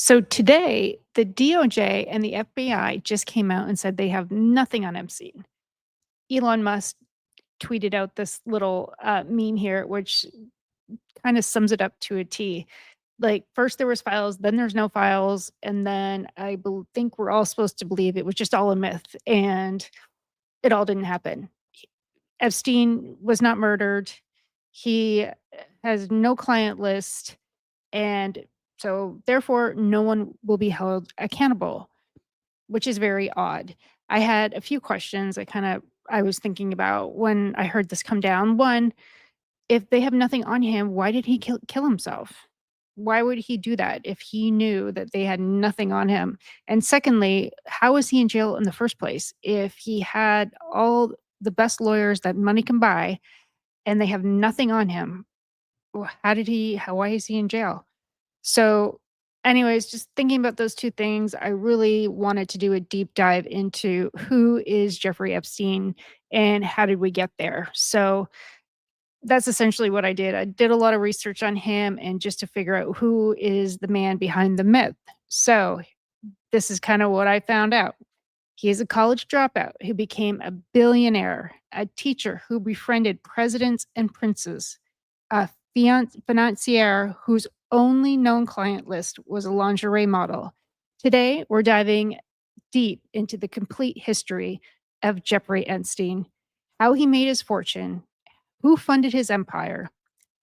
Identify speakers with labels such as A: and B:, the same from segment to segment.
A: So today, the DOJ and the FBI just came out and said they have nothing on Epstein. Elon Musk tweeted out this little meme here, which kind of sums it up to a T. Like first there was files, then there's no files, and then think we're all supposed to believe it was just all a myth, and it all didn't happen. Epstein was not murdered. He has no client list, and so therefore no one will be held accountable, which is very odd. I had a few questions I was thinking about when I heard this come down. One, if they have nothing on him, why did he kill himself? Why would he do that if he knew that they had nothing on him? And secondly, how is he in jail in the first place? If he had all the best lawyers that money can buy and they have nothing on him, why is he in jail? So, anyways, just thinking about those 2 things, I really wanted to do a deep dive into who is Jeffrey Epstein and how did we get there. So, that's essentially what I did. I did a lot of research on him and just to figure out who is the man behind the myth. So, this is kind of what I found out. He is a college dropout who became a billionaire, a teacher who befriended presidents and princes, a financier whose only known client list was a lingerie model. Today, we're diving deep into the complete history of Jeffrey Epstein, how he made his fortune, who funded his empire,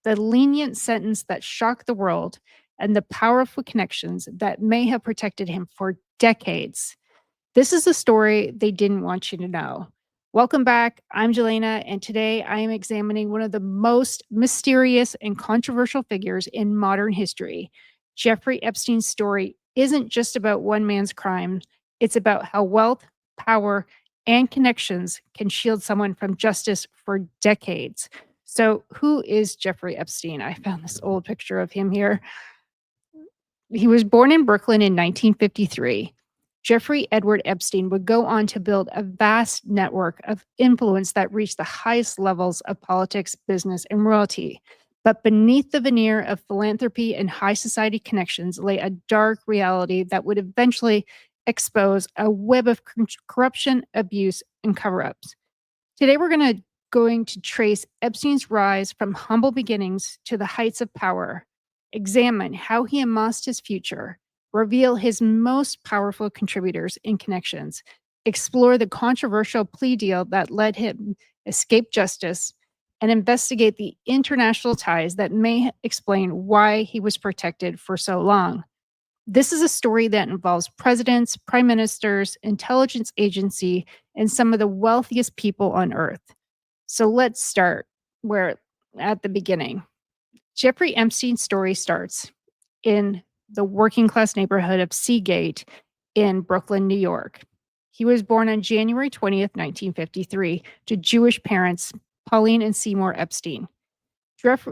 A: the lenient sentence that shocked the world, and the powerful connections that may have protected him for decades. This is a story they didn't want you to know. Welcome back. I'm Jelena, and today I am examining one of the most mysterious and controversial figures in modern history. Jeffrey Epstein's story isn't just about one man's crime, it's about how wealth, power, and connections can shield someone from justice for decades. So, who is Jeffrey Epstein? I found this old picture of him here. He was born in Brooklyn in 1953. Jeffrey Edward Epstein would go on to build a vast network of influence that reached the highest levels of politics, business, and royalty. But beneath the veneer of philanthropy and high society connections lay a dark reality that would eventually expose a web of corruption, abuse, and cover-ups. Today, we're going to trace Epstein's rise from humble beginnings to the heights of power, examine how he amassed his future, reveal his most powerful contributors and connections, explore the controversial plea deal that let him escape justice, and investigate the international ties that may explain why he was protected for so long. This is a story that involves presidents, prime ministers, intelligence agency, and some of the wealthiest people on earth. So let's start where at the beginning. Jeffrey Epstein's story starts in the working class neighborhood of Seagate in Brooklyn, New York. He was born on January 20th, 1953, to Jewish parents, Pauline and Seymour Epstein.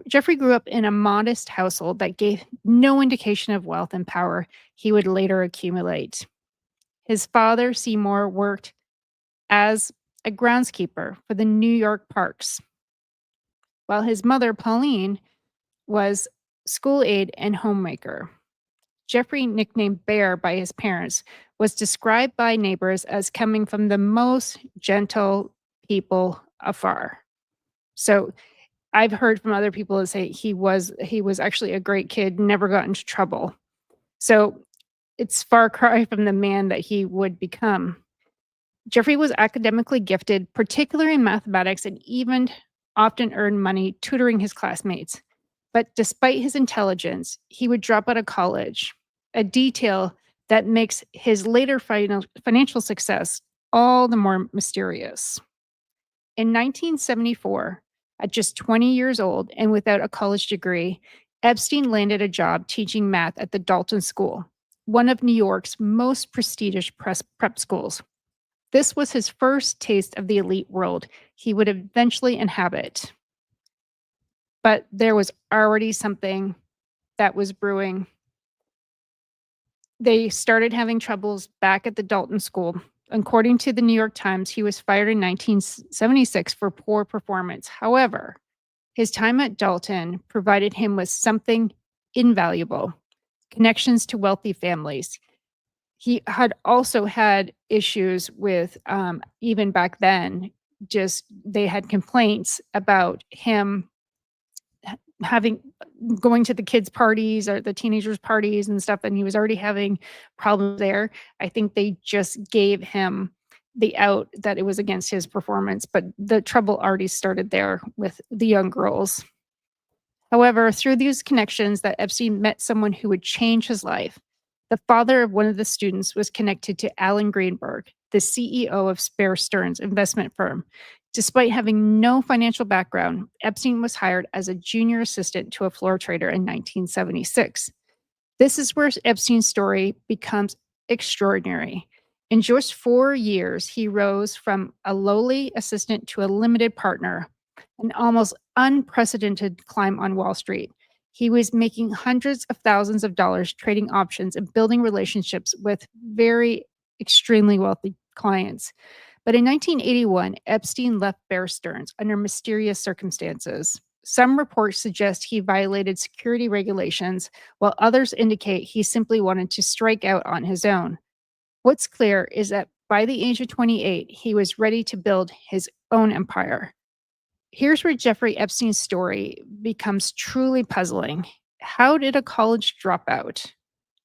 A: Jeffrey grew up in a modest household that gave no indication of wealth and power he would later accumulate. His father, Seymour, worked as a groundskeeper for the New York parks, while his mother, Pauline, was school aide and homemaker. Jeffrey, nicknamed Bear by his parents, was described by neighbors as coming from the most gentle people afar. So I've heard from other people that say he was actually a great kid, never got into trouble. So it's far cry from the man that he would become. Jeffrey was academically gifted, particularly in mathematics, and even often earned money tutoring his classmates. But despite his intelligence, he would drop out of college, a detail that makes his later financial success all the more mysterious. In 1974, at just 20 years old and without a college degree, Epstein landed a job teaching math at the Dalton School, one of New York's most prestigious prep schools. This was his first taste of the elite world he would eventually inhabit. But there was already something that was brewing. They started having troubles back at the Dalton School. According to the New York Times, he was fired in 1976 for poor performance. However, his time at Dalton provided him with something invaluable: connections to wealthy families. He had also had issues with, even back then, just they had complaints about him having going to the kids' parties or the teenagers' parties and stuff, and he was already having problems there. I think they just gave him the out that it was against his performance, but the trouble already started there with the young girls. However, through these connections that Epstein met someone who would change his life. The father of one of the students was connected to Alan Greenberg, the CEO of Bear Stearns investment firm. Despite having no financial background, Epstein was hired as a junior assistant to a floor trader in 1976. This is where Epstein's story becomes extraordinary. In just 4 years, he rose from a lowly assistant to a limited partner, an almost unprecedented climb on Wall Street. He was making hundreds of thousands of dollars trading options and building relationships with very extremely wealthy clients. But in 1981, Epstein left Bear Stearns under mysterious circumstances. Some reports suggest he violated security regulations, while others indicate he simply wanted to strike out on his own. What's clear is that by the age of 28, he was ready to build his own empire. Here's where Jeffrey Epstein's story becomes truly puzzling. How did a college dropout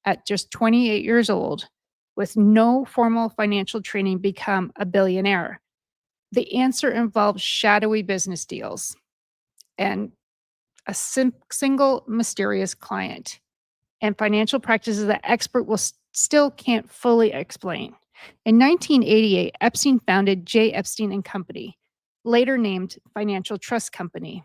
A: at just 28 years old with no formal financial training become a billionaire? The answer involves shadowy business deals and a single mysterious client and financial practices that expert will still can't fully explain. In 1988, Epstein founded J. Epstein and Company, later named Financial Trust Company.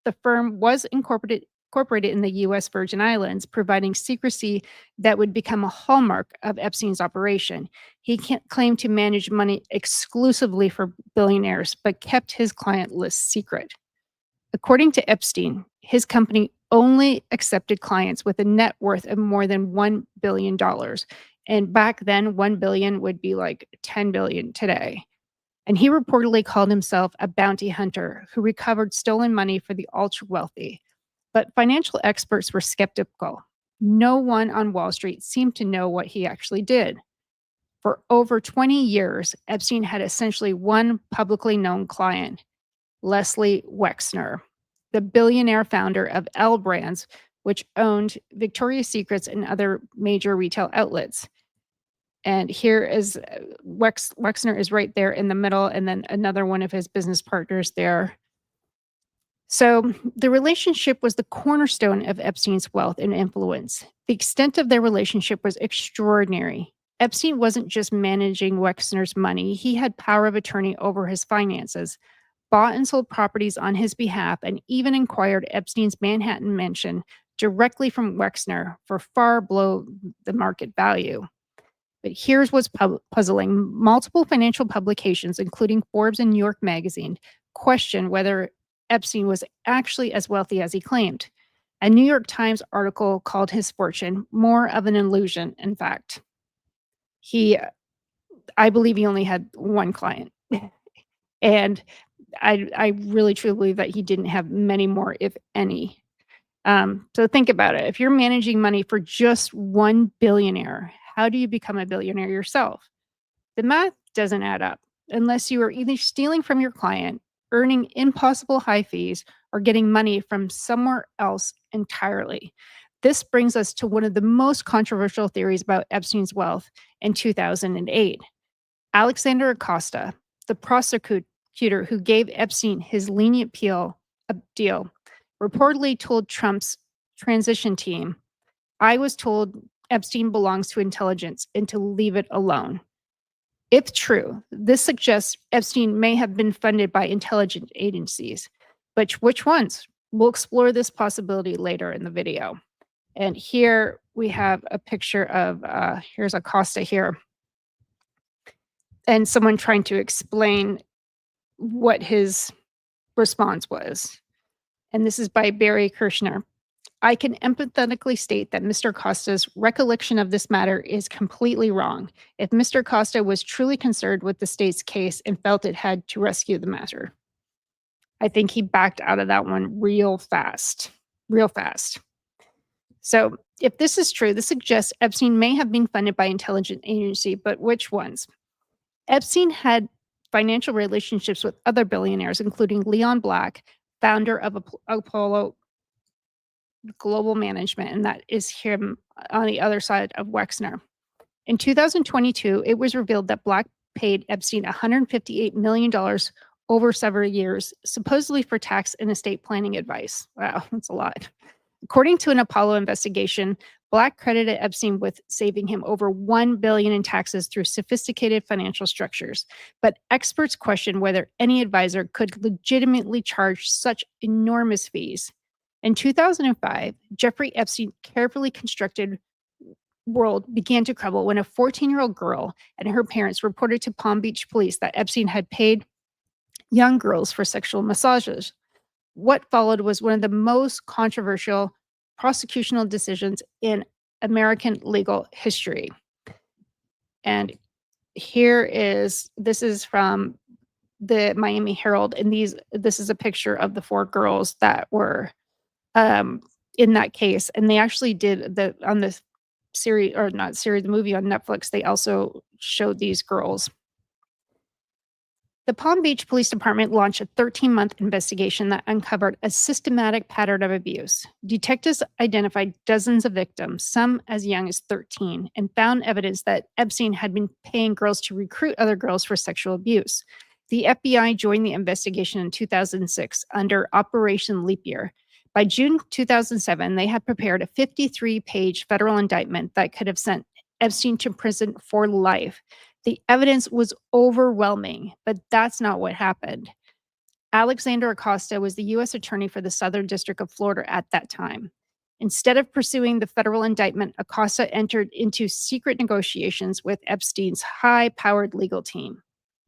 A: The firm was incorporated in the U.S. Virgin Islands, providing secrecy that would become a hallmark of Epstein's operation. He claimed to manage money exclusively for billionaires, but kept his client list secret. According to Epstein, his company only accepted clients with a net worth of more than $1 billion. And back then, 1 billion would be like 10 billion today. And he reportedly called himself a bounty hunter who recovered stolen money for the ultra wealthy. But financial experts were skeptical. No one on Wall Street seemed to know what he actually did. For over 20 years, Epstein had essentially one publicly known client, Leslie Wexner, the billionaire founder of L Brands, which owned Victoria's Secrets and other major retail outlets. And here is Wexner is right there in the middle, and then another one of his business partners there. So the relationship was the cornerstone of Epstein's wealth and influence. The extent of their relationship was extraordinary. Epstein wasn't just managing Wexner's money, he had power of attorney over his finances, bought and sold properties on his behalf, and even acquired Epstein's Manhattan mansion directly from Wexner for far below the market value. But here's what's puzzling. Multiple financial publications, including Forbes and New York Magazine, question whether Epstein was actually as wealthy as he claimed. A New York Times article called his fortune more of an illusion, in fact. I believe he only had one client. And I really truly believe that he didn't have many more, if any. So think about it. If you're managing money for just one billionaire, how do you become a billionaire yourself? The math doesn't add up unless you are either stealing from your client, earning impossible high fees, or getting money from somewhere else entirely. This brings us to one of the most controversial theories about Epstein's wealth in 2008. Alexander Acosta, the prosecutor who gave Epstein his lenient deal, reportedly told Trump's transition team, "I was told Epstein belongs to intelligence and to leave it alone." If true, this suggests Epstein may have been funded by intelligence agencies. But which ones? We'll explore this possibility later in the video. And here we have a picture of, here's Acosta here, and someone trying to explain what his response was. And this is by Barry Kirshner. "I can empathetically state that Mr. Costa's recollection of this matter is completely wrong. If Mr. Costa was truly concerned with the state's case and felt it had to rescue the matter." I think he backed out of that one real fast, real fast. So, if this is true, this suggests Epstein may have been funded by intelligence agency, but which ones? Epstein had financial relationships with other billionaires, including Leon Black, founder of Apollo Global Management, and that is him on the other side of Wexner. In 2022, it was revealed that Black paid Epstein $158 million over several years, supposedly for tax and estate planning advice. Wow, that's a lot. According to an Apollo investigation, Black credited Epstein with saving him over $1 billion in taxes through sophisticated financial structures. But experts question whether any advisor could legitimately charge such enormous fees. In 2005, Jeffrey Epstein carefully constructed world began to crumble when a 14-year-old girl and her parents reported to Palm Beach police that Epstein had paid young girls for sexual massages. What followed was one of the most controversial prosecutional decisions in American legal history. And this is from the Miami Herald, and this is a picture of the four girls that were in that case. And they actually did on the series, or not series, the movie on Netflix, they also showed these girls. The Palm Beach Police Department launched a 13-month investigation that uncovered a systematic pattern of abuse. Detectives identified dozens of victims, some as young as 13, and found evidence that Epstein had been paying girls to recruit other girls for sexual abuse. The FBI joined the investigation in 2006 under Operation Leap Year. By June 2007, they had prepared a 53-page federal indictment that could have sent Epstein to prison for life. The evidence was overwhelming, but that's not what happened. Alexander Acosta was the U.S. Attorney for the Southern District of Florida at that time. Instead of pursuing the federal indictment, Acosta entered into secret negotiations with Epstein's high-powered legal team,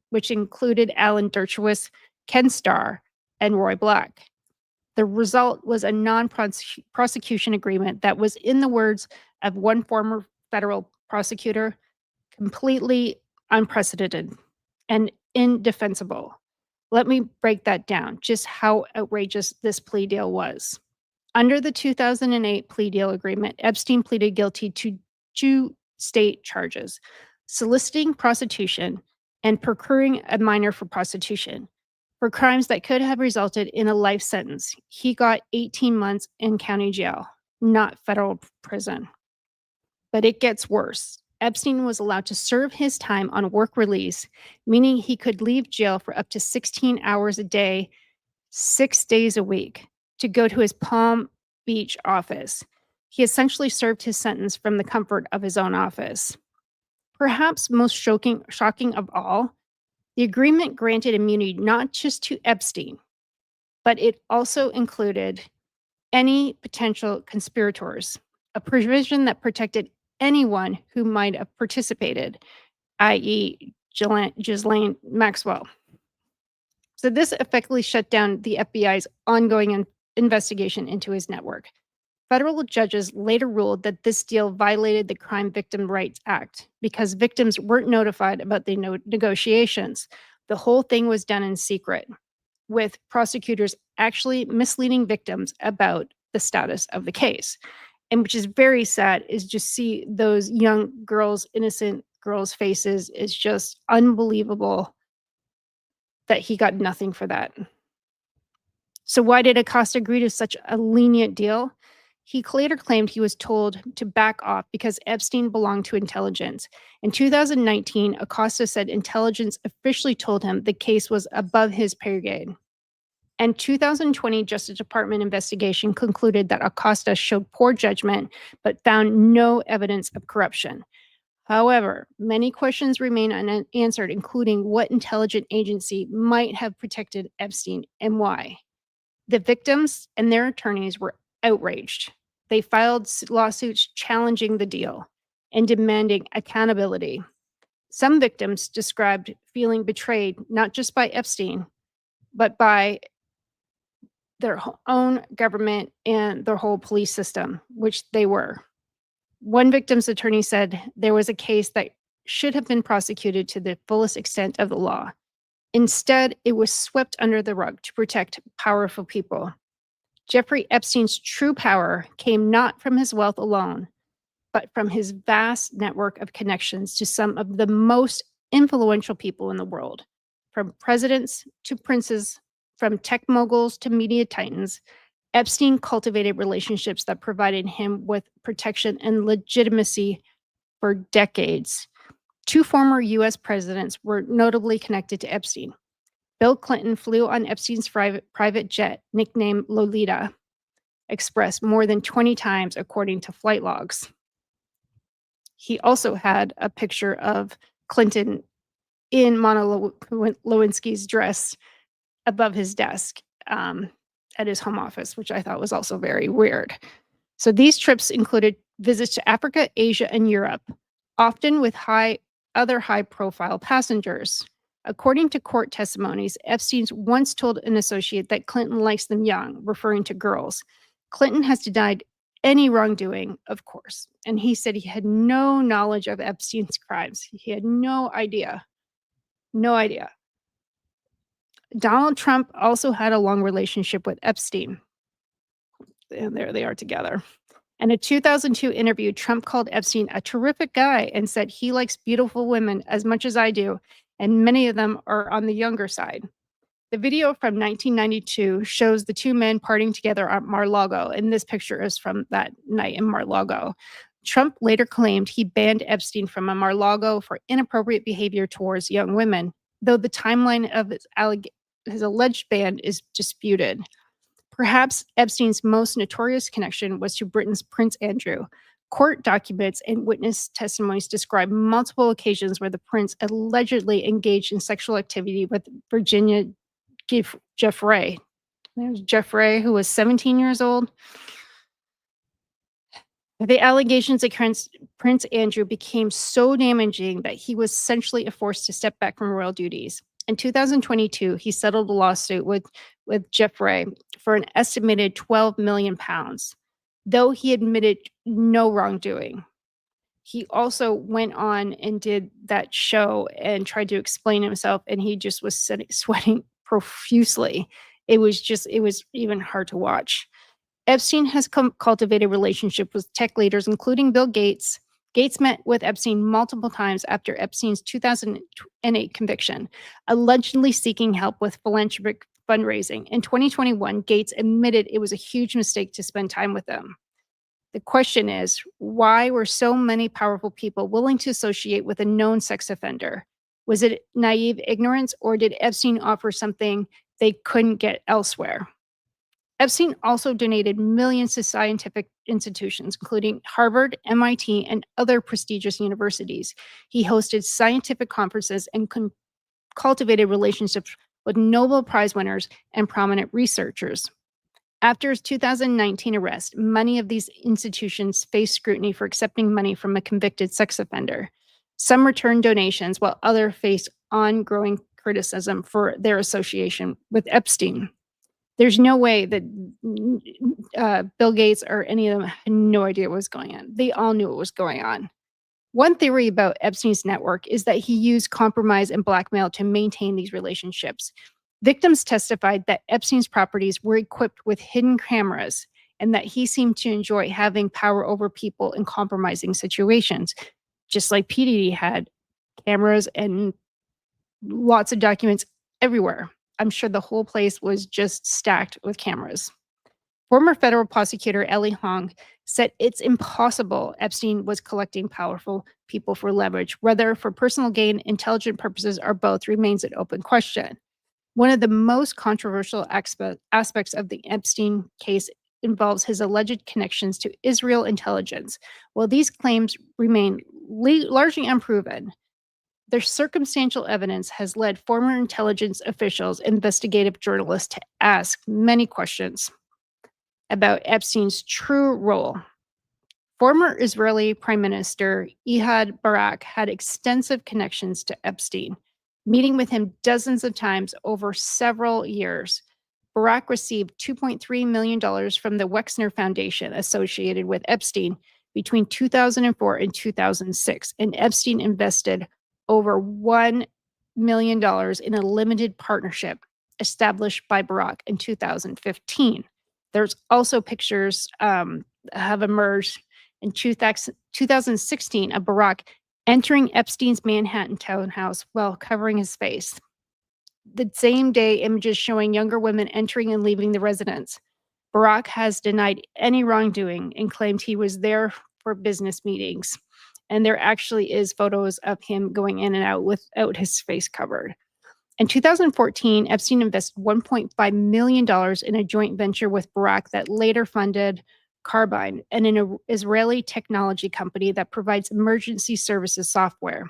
A: which included Alan Dershowitz, Ken Starr, and Roy Black. The result was a non-prosecution agreement that was, in the words of one former federal prosecutor, completely unprecedented and indefensible. Let me break that down, just how outrageous this plea deal was. Under the 2008 plea deal agreement, Epstein pleaded guilty to two state charges: soliciting prostitution and procuring a minor for prostitution, for crimes that could have resulted in a life sentence. He got 18 months in county jail, not federal prison. But it gets worse. Epstein was allowed to serve his time on work release, meaning he could leave jail for up to 16 hours a day, 6 days a week, to go to his Palm Beach office. He essentially served his sentence from the comfort of his own office. Perhaps most shocking of all, the agreement granted immunity not just to Epstein, but it also included any potential conspirators, a provision that protected anyone who might have participated, i.e., Ghislaine Maxwell. So this effectively shut down the FBI's ongoing investigation into his network. Federal judges later ruled that this deal violated the Crime Victim Rights Act because victims weren't notified about the negotiations. The whole thing was done in secret, with prosecutors actually misleading victims about the status of the case. And which is very sad, is just see those young girls, innocent girls' faces. Is just unbelievable that he got nothing for that. So why did Acosta agree to such a lenient deal? He later claimed he was told to back off because Epstein belonged to intelligence. In 2019, Acosta said intelligence officially told him the case was above his pay grade. And 2020 Justice Department investigation concluded that Acosta showed poor judgment, but found no evidence of corruption. However, many questions remain unanswered, including what intelligence agency might have protected Epstein and why. The victims and their attorneys were outraged. They filed lawsuits challenging the deal and demanding accountability. Some victims described feeling betrayed, not just by Epstein, but by their own government and their whole police system, which they were. One victim's attorney said there was a case that should have been prosecuted to the fullest extent of the law. Instead, it was swept under the rug to protect powerful people. Jeffrey Epstein's true power came not from his wealth alone, but from his vast network of connections to some of the most influential people in the world, from presidents to princes, from tech moguls to media titans. Epstein cultivated relationships that provided him with protection and legitimacy for decades. Two former US presidents were notably connected to Epstein. Bill Clinton flew on Epstein's private jet, nicknamed Lolita Express, more than 20 times, according to flight logs. He also had a picture of Clinton in Monica Lewinsky's dress above his desk at his home office, which I thought was also very weird. So these trips included visits to Africa, Asia, and Europe, often with other high-profile passengers. According to court testimonies, Epstein once told an associate that Clinton likes them young, referring to girls. Clinton has denied any wrongdoing, of course, and he said he had no knowledge of Epstein's crimes. He had no idea. No idea. Donald Trump also had a long relationship with Epstein. And there they are together. In a 2002 interview, Trump called Epstein a terrific guy and said he likes beautiful women as much as I do, and many of them are on the younger side. The video from 1992 shows the two men partying together at Mar-a-Lago, and this picture is from that night in Mar-a-Lago. Trump later claimed he banned Epstein from Mar-a-Lago for inappropriate behavior towards young women, though the timeline of his alleged ban is disputed. Perhaps Epstein's most notorious connection was to Britain's Prince Andrew. Court documents and witness testimonies describe multiple occasions where the prince allegedly engaged in sexual activity with Virginia Jeffrey. There's Jeffrey, who was 17 years old. The allegations against Prince Andrew became so damaging that he was essentially forced to step back from royal duties. In 2022, he settled a lawsuit with Jeffrey for an estimated £12 million, though he admitted no wrongdoing. He also went on and did that show and tried to explain himself, and he just was sweating profusely. It was even hard to watch. Epstein has cultivated relationships with tech leaders, including Bill Gates. Gates met with Epstein multiple times after Epstein's 2008 conviction, allegedly seeking help with philanthropic fundraising. In 2021, Gates admitted it was a huge mistake to spend time with them. The question is, why were so many powerful people willing to associate with a known sex offender? Was it naive ignorance, or did Epstein offer something they couldn't get elsewhere? Epstein also donated millions to scientific institutions, including Harvard, MIT, and other prestigious universities. He hosted scientific conferences and cultivated relationships with Nobel Prize winners and prominent researchers. After his 2019 arrest, many of these institutions faced scrutiny for accepting money from a convicted sex offender. Some returned donations, while others faced ongoing criticism for their association with Epstein. There's no way that Bill Gates or any of them had no idea what was going on. They all knew what was going on. One theory about Epstein's network is that he used compromise and blackmail to maintain these relationships. Victims testified that Epstein's properties were equipped with hidden cameras and that he seemed to enjoy having power over people in compromising situations, just like P. Diddy had cameras and lots of documents everywhere. I'm sure the whole place was just stacked with cameras. Former federal prosecutor Ellie Hong said it's impossible Epstein was collecting powerful people for leverage. Whether for personal gain, intelligent purposes, or both remains an open question. One of the most controversial aspects of the Epstein case involves his alleged connections to Israel intelligence. While these claims remain largely unproven, their circumstantial evidence has led former intelligence officials, investigative journalists, to ask many questions about Epstein's true role. Former Israeli Prime Minister Ehud Barak had extensive connections to Epstein, meeting with him dozens of times over several years. Barak received $2.3 million from the Wexner Foundation associated with Epstein between 2004 and 2006, and Epstein invested over $1 million in a limited partnership established by Barak in 2015. There's also pictures have emerged in 2016 of Barack entering Epstein's Manhattan townhouse while covering his face. The same day, images showing younger women entering and leaving the residence. Barack has denied any wrongdoing and claimed he was there for business meetings. And there actually is photos of him going in and out without his face covered. In 2014, Epstein invested $1.5 million in a joint venture with Barack that later funded Carbine, an Israeli technology company that provides emergency services software.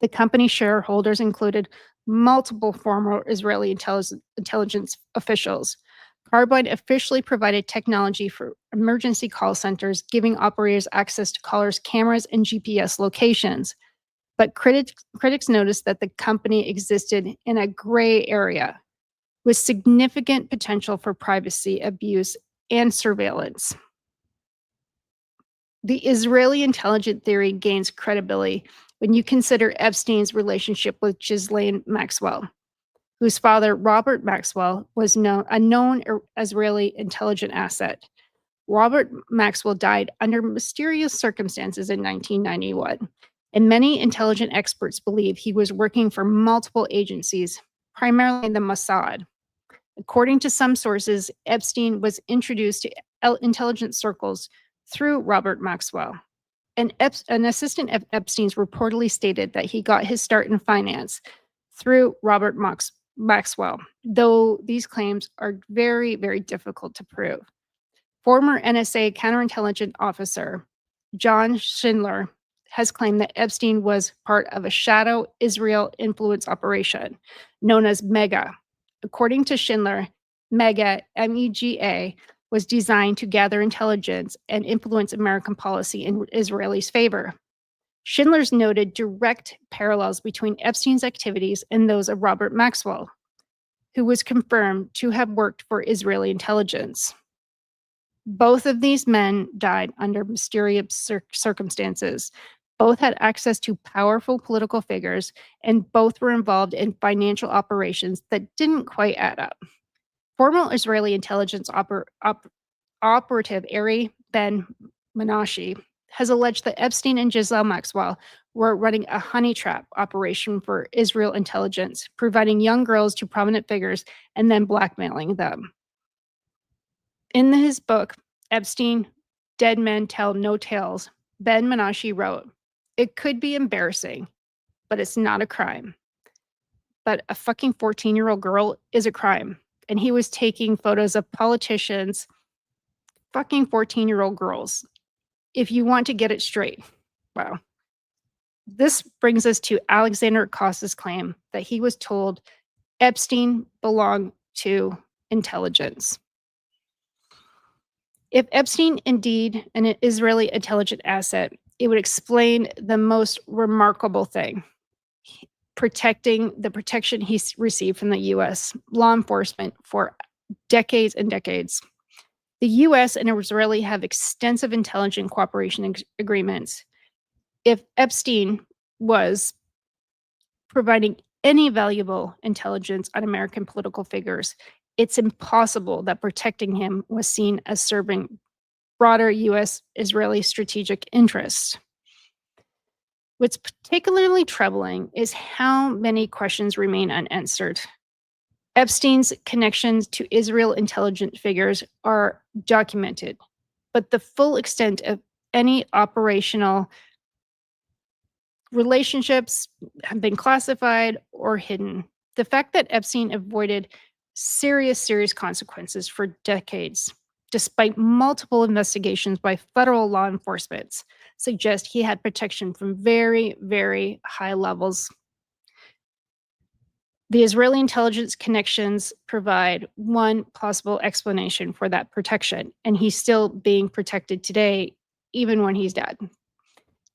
A: The company's shareholders included multiple former Israeli intelligence officials. Carbine officially provided technology for emergency call centers, giving operators access to callers' cameras and GPS locations. But critics noticed that the company existed in a gray area with significant potential for privacy abuse and surveillance. The Israeli intelligence theory gains credibility when you consider Epstein's relationship with Ghislaine Maxwell, whose father, Robert Maxwell, was a known Israeli intelligence asset. Robert Maxwell died under mysterious circumstances in 1991, and many intelligence experts believe he was working for multiple agencies, primarily the Mossad. According to some sources, Epstein was introduced to intelligence circles through Robert Maxwell. An assistant of Epstein's reportedly stated that he got his start in finance through Robert Maxwell, though these claims are very, very difficult to prove. Former NSA counterintelligence officer John Schindler has claimed that Epstein was part of a shadow Israel influence operation known as MEGA. According to Schindler, MEGA, MEGA, was designed to gather intelligence and influence American policy in Israelis' favor. Schindler's noted direct parallels between Epstein's activities and those of Robert Maxwell, who was confirmed to have worked for Israeli intelligence. Both of these men died under mysterious circumstances. Both had access to powerful political figures, and both were involved in financial operations that didn't quite add up. Former Israeli intelligence operative Ari Ben Menashe has alleged that Epstein and Ghislaine Maxwell were running a honey trap operation for Israel intelligence, providing young girls to prominent figures and then blackmailing them. In his book, Epstein, Dead Men Tell No Tales, Ben Menashe wrote, "It could be embarrassing, but it's not a crime. But a fucking 14-year-old girl is a crime." And he was taking photos of politicians, fucking 14-year-old girls. If you want to get it straight. Wow. This brings us to Alexander Acosta's claim that he was told Epstein belonged to intelligence. If Epstein indeed an Israeli intelligence asset, it would explain the most remarkable thing. The protection he received from the U.S. law enforcement for decades and decades. The U.S. and Israeli have extensive intelligence cooperation agreements. If Epstein was providing any valuable intelligence on American political figures, it's impossible that protecting him was seen as serving broader U.S.-Israeli strategic interests. What's particularly troubling is how many questions remain unanswered. Epstein's connections to Israel intelligence figures are documented, but the full extent of any operational relationships have been classified or hidden. The fact that Epstein avoided serious consequences for decades, despite multiple investigations by federal law enforcement, suggest he had protection from very, very high levels. The Israeli intelligence connections provide one possible explanation for that protection, and he's still being protected today, even when he's dead.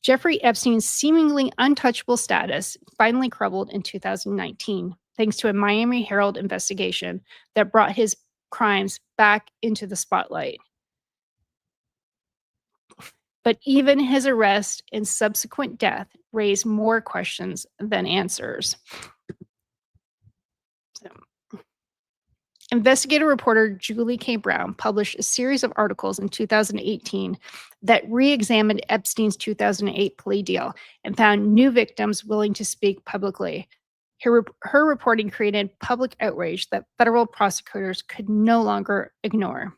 A: Jeffrey Epstein's seemingly untouchable status finally crumbled in 2019, thanks to a Miami Herald investigation that brought his crimes back into the spotlight. But even his arrest and subsequent death raised more questions than answers. Investigative reporter Julie K. Brown published a series of articles in 2018 that re-examined Epstein's 2008 plea deal and found new victims willing to speak publicly. Her reporting created public outrage that federal prosecutors could no longer ignore.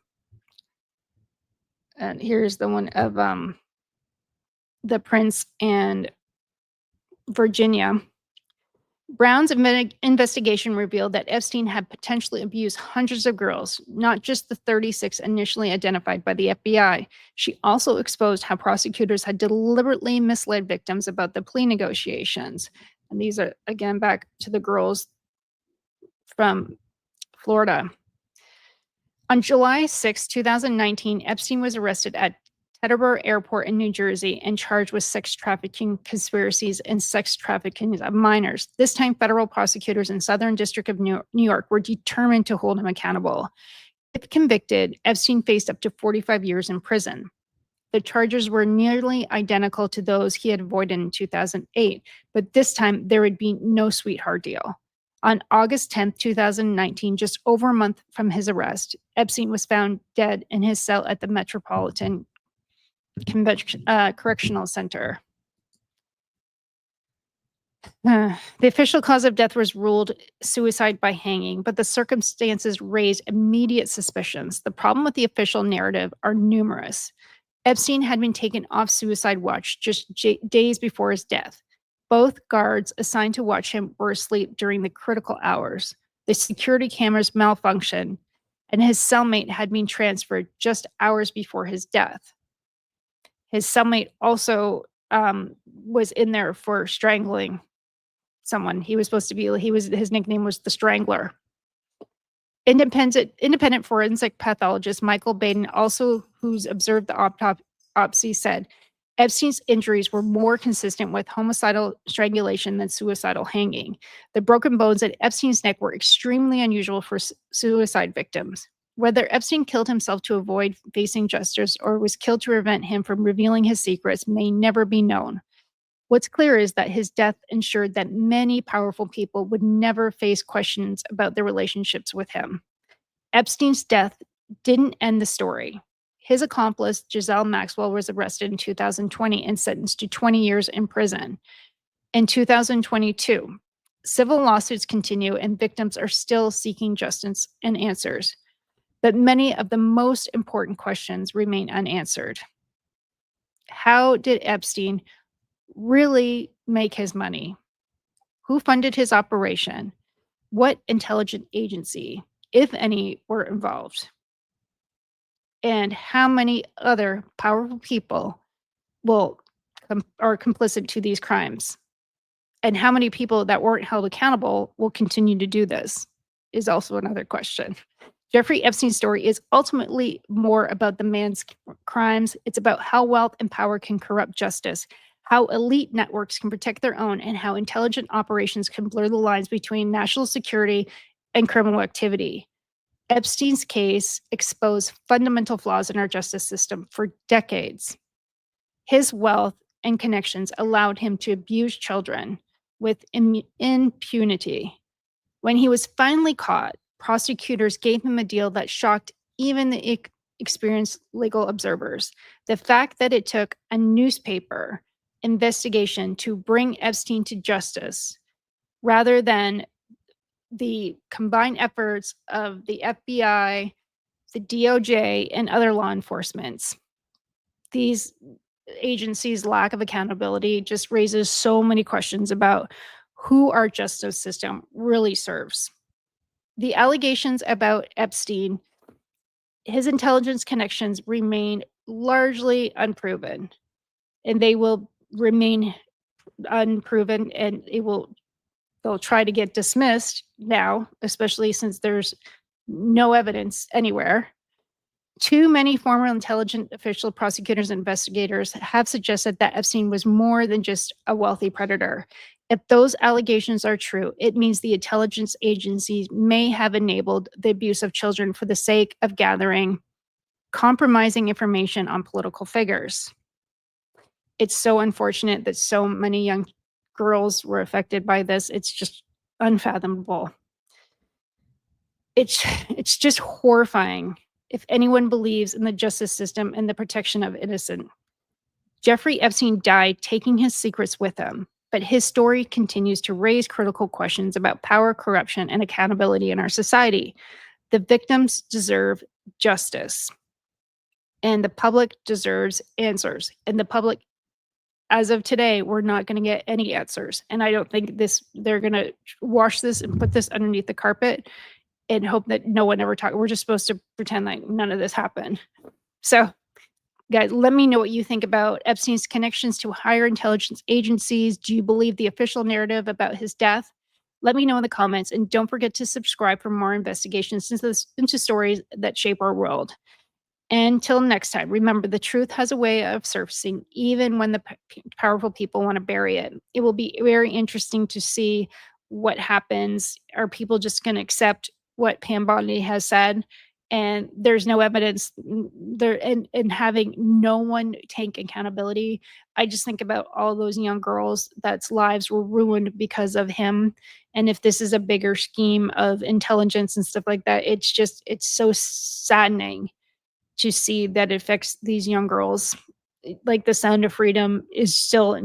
A: And here's the one of the Prince and Virginia. Brown's investigation revealed that Epstein had potentially abused hundreds of girls, not just the 36 initially identified by the FBI. She also exposed how prosecutors had deliberately misled victims about the plea negotiations. And these are, again, back to the girls from Florida. On July 6, 2019, Epstein was arrested at Teterboro Airport in New Jersey and charged with sex trafficking conspiracies and sex trafficking of minors. This time, federal prosecutors in Southern District of New York were determined to hold him accountable. If convicted, Epstein faced up to 45 years in prison. The charges were nearly identical to those he had avoided in 2008, but this time there would be no sweetheart deal. On August 10, 2019, just over a month from his arrest, Epstein was found dead in his cell at the Metropolitan Correctional Center. The official cause of death was ruled suicide by hanging, but the circumstances raised immediate suspicions. The problem with the official narrative are numerous. Epstein had been taken off suicide watch just days before his death. Both guards assigned to watch him were asleep during the critical hours. The security cameras malfunctioned, and his cellmate had been transferred just hours before his death. His cellmate also was in there for strangling someone. He was supposed to be, his nickname was the Strangler. Independent forensic pathologist Michael Baden, also who's observed the autopsy, said Epstein's injuries were more consistent with homicidal strangulation than suicidal hanging. The broken bones at Epstein's neck were extremely unusual for suicide victims. Whether Epstein killed himself to avoid facing justice or was killed to prevent him from revealing his secrets may never be known. What's clear is that his death ensured that many powerful people would never face questions about their relationships with him. Epstein's death didn't end the story. His accomplice, Giselle Maxwell, was arrested in 2020 and sentenced to 20 years in prison. In 2022, civil lawsuits continue and victims are still seeking justice and answers. But many of the most important questions remain unanswered. How did Epstein really make his money? Who funded his operation? What intelligence agency, if any, were involved? And how many other powerful people are complicit to these crimes? And how many people that weren't held accountable will continue to do this is also another question. Jeffrey Epstein's story is ultimately more about the man's crimes. It's about how wealth and power can corrupt justice, how elite networks can protect their own, and how intelligent operations can blur the lines between national security and criminal activity. Epstein's case exposed fundamental flaws in our justice system for decades. His wealth and connections allowed him to abuse children with impunity. When he was finally caught, prosecutors gave him a deal that shocked even the experienced legal observers. The fact that it took a newspaper investigation to bring Epstein to justice rather than the combined efforts of the FBI, the DOJ, and other law enforcements. These agencies' lack of accountability just raises so many questions about who our justice system really serves. The allegations about Epstein, his intelligence connections remain largely unproven, and they will remain unproven, and they'll try to get dismissed now, especially since there's no evidence anywhere. Too many former intelligence official prosecutors and investigators have suggested that Epstein was more than just a wealthy predator. If those allegations are true, it means the intelligence agencies may have enabled the abuse of children for the sake of gathering compromising information on political figures. It's so unfortunate that so many young girls were affected by this. It's just unfathomable. it's just horrifying if anyone believes in the justice system and the protection of innocent. Jeffrey Epstein died taking his secrets with him, but his story continues to raise critical questions about power, corruption, and accountability in our society. The victims deserve justice, and the public deserves answers. And the public, as of today, we're not going to get any answers. And I don't think they're going to wash this and put this underneath the carpet and hope that no one ever talks. We're just supposed to pretend like none of this happened. So, guys, let me know what you think about Epstein's connections to higher intelligence agencies. Do you believe the official narrative about his death? Let me know in the comments, and don't forget to subscribe for more investigations into stories that shape our world. Until next time, remember the truth has a way of surfacing even when the powerful people want to bury it. It will be very interesting to see what happens. Are people just going to accept what Pam Bondi has said? And there's no evidence there, and having no one take accountability. I just think about all those young girls that's lives were ruined because of him. And if this is a bigger scheme of intelligence and stuff like that, it's so saddening to see that it affects these young girls. Like the Sound of Freedom is still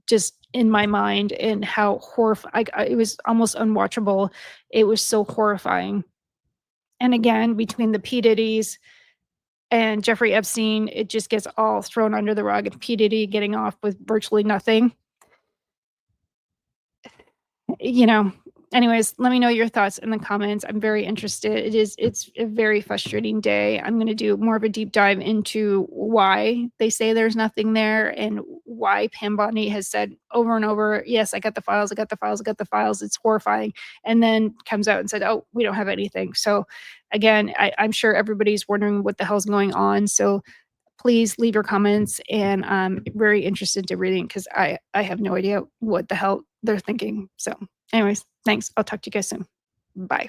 A: just in my mind, and how horrifying it was, almost unwatchable. It was so horrifying. And again, between the P. Diddy's and Jeffrey Epstein, it just gets all thrown under the rug, and P. Diddy getting off with virtually nothing. You know, anyways, let me know your thoughts in the comments. I'm very interested. It's a very frustrating day. I'm going to do more of a deep dive into why they say there's nothing there, and why Pam Bondi has said over and over, yes, I got the files, I got the files, I got the files. It's horrifying. And then comes out and said, oh, we don't have anything. So again, I'm sure everybody's wondering what the hell's going on. So please leave your comments, and I'm very interested to reading, because I have no idea what the hell they're thinking. So anyways, thanks. I'll talk to you guys soon. Bye.